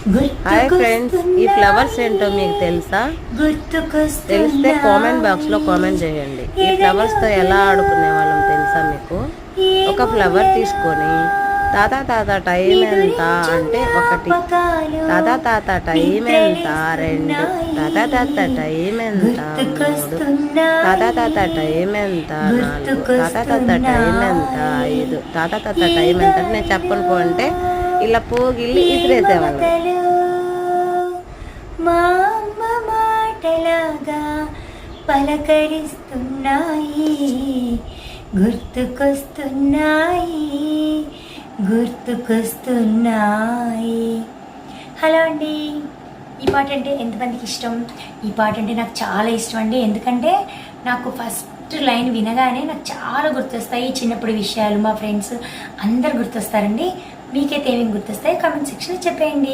Hi friends, ఈ flowers ఏంటో మీకు తెలుసా? తెలిస్తే కామెంట్ బాక్స్లో కామెంట్ చేయండి. ఈ ఫ్లవర్స్తో ఎలా ఆడుకునే వాళ్ళం తెలుసా మీకు? ఒక ఫ్లవర్ తీసుకొని తాత తాత టైం ఎంత అంటే 1, తాత తాత టైం ఎంత 2, తాత తాత టైం ఎంత 3, తాత తాత టైం ఎంత 4, తాత తాత టైం ఎంత 5, తాత తాత టైం ఎంత నేను చెప్పను పో అంటే ఇలా పోగిల్లి ఇసిరేసేవాళ్ళం. మా అమ్మ మాటలాగా పలకరిస్తున్నాయి, గుర్తుకొస్తున్నాయి. హలో అండి, ఈ పాట అంటే ఎంతమందికి ఇష్టం? ఈ పాట అంటే నాకు చాలా ఇష్టం అండి. ఎందుకంటే నాకు ఫస్ట్ లైన్ వినగానే నాకు చాలా గుర్తొస్తాయి చిన్నప్పుడు విషయాలు. మా ఫ్రెండ్స్ అందరు గుర్తొస్తారండి. మీకైతే ఏమేమి గుర్తొస్తాయి కామెంట్ సెక్షన్లో చెప్పేయండి.